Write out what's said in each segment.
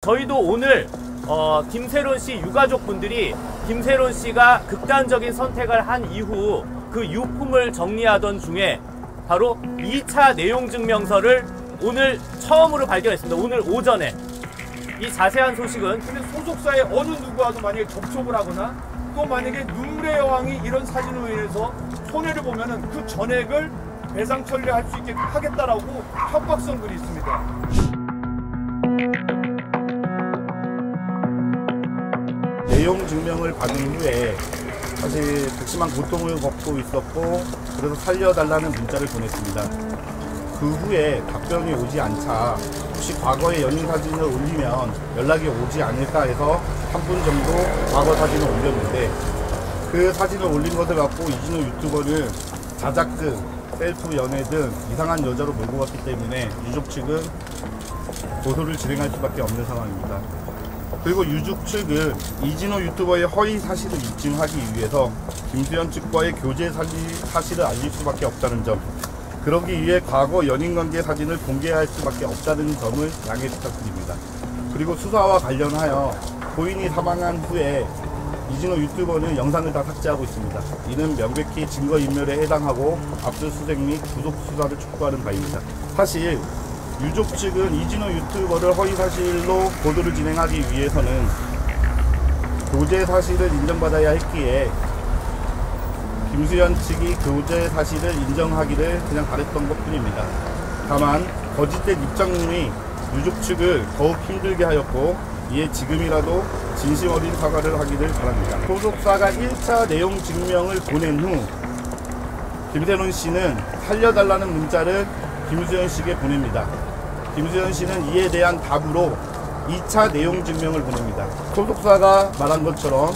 저희도 오늘 김세론 씨 유가족분들이 김세론 씨가 극단적인 선택을 한 이후 그 유품을 정리하던 중에 바로 2차 내용증명서를 오늘 처음으로 발견했습니다. 오늘 오전에. 이 자세한 소식은 근데 소속사의 어느 누구와도 만약에 접촉을 하거나 또 만약에 눈물의 여왕이 이런 사진으로 인해서 손해를 보면은 그 전액을 배상 처리할 수 있게 하겠다라고 협박성 글이 있습니다. 내용 증명을 받은 후에 사실 극심한 고통을 겪고 있었고 그래서 살려달라는 문자를 보냈습니다. 그 후에 답변이 오지 않자 혹시 과거의 연인 사진을 올리면 연락이 오지 않을까 해서 한 분 정도 과거 사진을 올렸는데 그 사진을 올린 것을 갖고 이진호 유튜버는 자작극, 셀프 연애 등 이상한 여자로 몰고 갔기 때문에 유족 측은 고소를 진행할 수밖에 없는 상황입니다. 그리고 유족 측은 이진호 유튜버의 허위 사실을 입증하기 위해서 김수현 측과의 교제 사실을 알릴 수밖에 없다는 점, 그러기 위해 과거 연인관계 사진을 공개할 수밖에 없다는 점을 양해 부탁드립니다. 그리고 수사와 관련하여 고인이 사망한 후에 이진호 유튜버는 영상을 다 삭제하고 있습니다. 이는 명백히 증거인멸에 해당하고 압수수색 및 구속수사를 촉구하는 바입니다. 사실 유족 측은 이진호 유튜버를 허위사실로 보도를 진행하기 위해서는 교제 사실을 인정받아야 했기에 김수현 측이 교제 사실을 인정하기를 그냥 바랬던 것 뿐입니다. 다만 거짓된 입장문이 유족 측을 더욱 힘들게 하였고 이에 지금이라도 진심 어린 사과를 하기를 바랍니다. 소속사가 1차 내용 증명을 보낸 후 김세론 씨는 살려달라는 문자를 김수현 씨에게 보냅니다. 김수현 씨는 이에 대한 답으로 2차 내용 증명을 보냅니다. 소속사가 말한 것처럼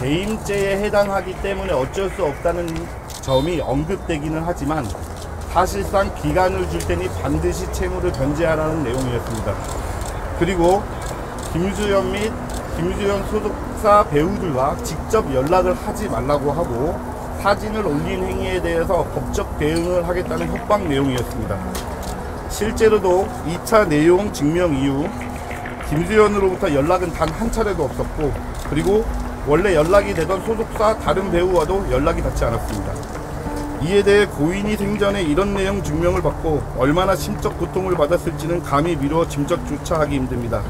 배임죄에 해당하기 때문에 어쩔 수 없다는 점이 언급되기는 하지만 사실상 기간을 줄 테니 반드시 채무를 변제하라는 내용이었습니다. 그리고 김수현 및 김수현 소속사 배우들과 직접 연락을 하지 말라고 하고 사진을 올린 행위에 대해서 법적 대응을 하겠다는 협박 내용이었습니다. 실제로도 2차 내용 증명 이후 김수현으로부터 연락은 단 한 차례도 없었고 그리고 원래 연락이 되던 소속사 다른 배우와도 연락이 닿지 않았습니다. 이에 대해 고인이 생전에 이런 내용 증명을 받고 얼마나 심적 고통을 받았을지는 감히 미루어 짐작조차 하기 힘듭니다.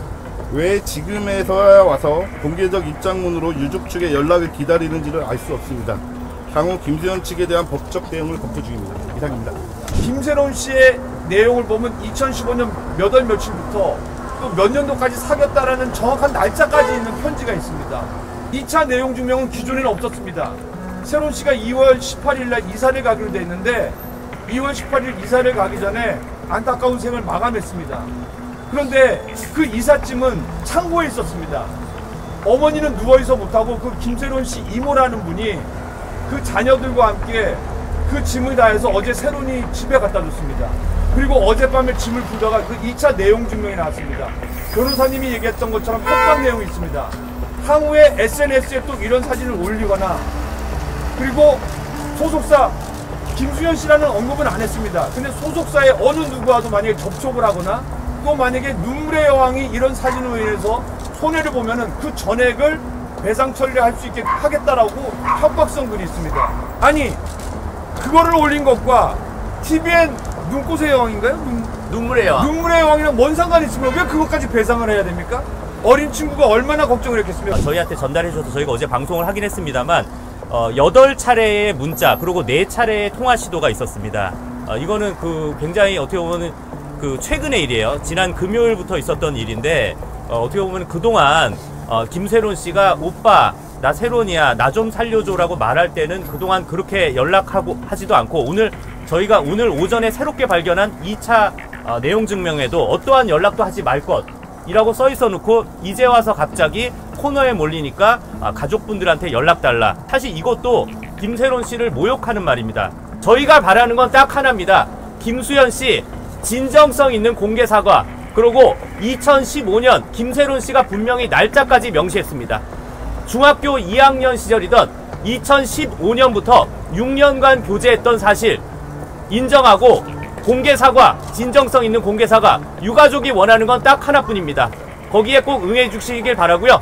왜 지금에서야 와서 공개적 입장문으로 유족 측의 연락을 기다리는지를 알 수 없습니다. 향후 김수현 측에 대한 법적 대응을 검토 중입니다. 이상입니다. 김세론 씨의 내용을 보면 2015년 몇 월 며칠부터 또 몇 년도까지 사귀었다라는 정확한 날짜까지 있는 편지가 있습니다. 2차 내용 증명은 기존에는 없었습니다. 세론 씨가 2월 18일 날 이사를 가기로 돼 있는데 2월 18일 이사를 가기 전에 안타까운 생을 마감했습니다. 그런데 그 이삿짐은 창고에 있었습니다. 어머니는 누워있어 못하고 그 김세론 씨 이모라는 분이 그 자녀들과 함께 그 짐을 다해서 어제 세론이 집에 갖다 줬습니다. 그리고 어젯밤에 짐을 풀다가 그 2차 내용 증명이 나왔습니다. 변호사님이 얘기했던 것처럼 협박 내용이 있습니다. 향후에 SNS에 또 이런 사진을 올리거나 그리고 소속사 김수현 씨라는 언급은 안 했습니다. 근데 소속사의 어느 누구와도 만약에 접촉을 하거나 또 만약에 눈물의 여왕이 이런 사진으로 인해서 손해를 보면은 그 전액을 배상 처리할 수 있게 하겠다라고 협박성 글이 있습니다. 아니 그거를 올린 것과 TVN 눈꽃의 여왕인가요? 눈물의 여왕. 눈물의 여왕이랑 뭔 상관이 있으면 왜 그것까지 배상을 해야 됩니까? 어린 친구가 얼마나 걱정을 했겠습니까? 저희한테 전달해 주셔서 저희가 어제 방송을 하긴 했습니다만 8차례의 문자 그리고 4차례의 통화 시도가 있었습니다. 이거는 굉장히 어떻게 보면 최근의 일이에요. 지난 금요일부터 있었던 일인데 어떻게 보면 그동안 김세론 씨가 오빠 나 세론이야 나 좀 살려줘라고 말할 때는 그동안 그렇게 연락하고 하지도 않고 저희가 오늘 오전에 새롭게 발견한 2차 내용 증명에도 어떠한 연락도 하지 말 것이라고 써 있어 놓고 이제 와서 갑자기 코너에 몰리니까 가족분들한테 연락 달라. 사실 이것도 김세론 씨를 모욕하는 말입니다. 저희가 바라는 건 딱 하나입니다. 김수현 씨 진정성 있는 공개 사과, 그리고 2015년 김세론 씨가 분명히 날짜까지 명시했습니다. 중학교 2학년 시절이던 2015년부터 6년간 교제했던 사실 인정하고 공개 사과, 진정성 있는 공개 사과. 유가족이 원하는 건 딱 하나뿐입니다. 거기에 꼭 응해 주시길 바라고요.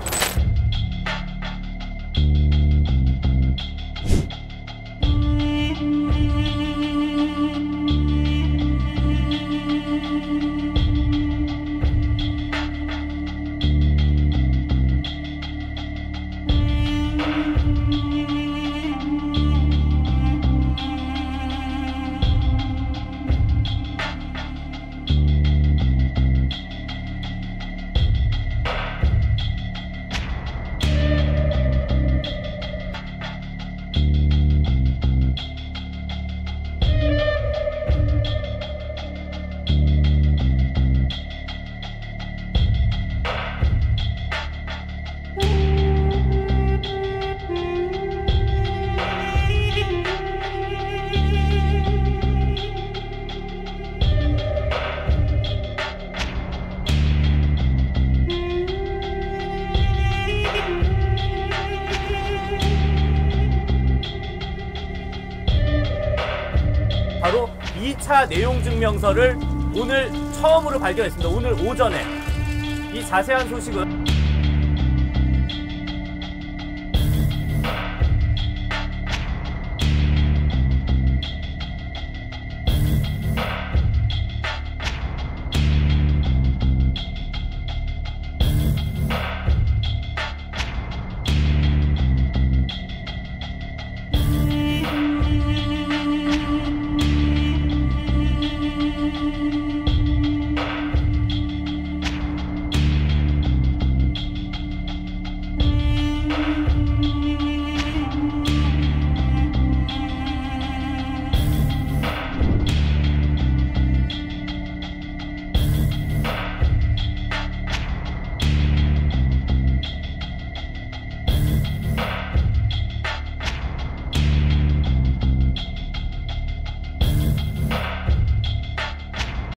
바로 2차 내용 증명서를 오늘 처음으로 발견했습니다. 오늘 오전에 이 자세한 소식은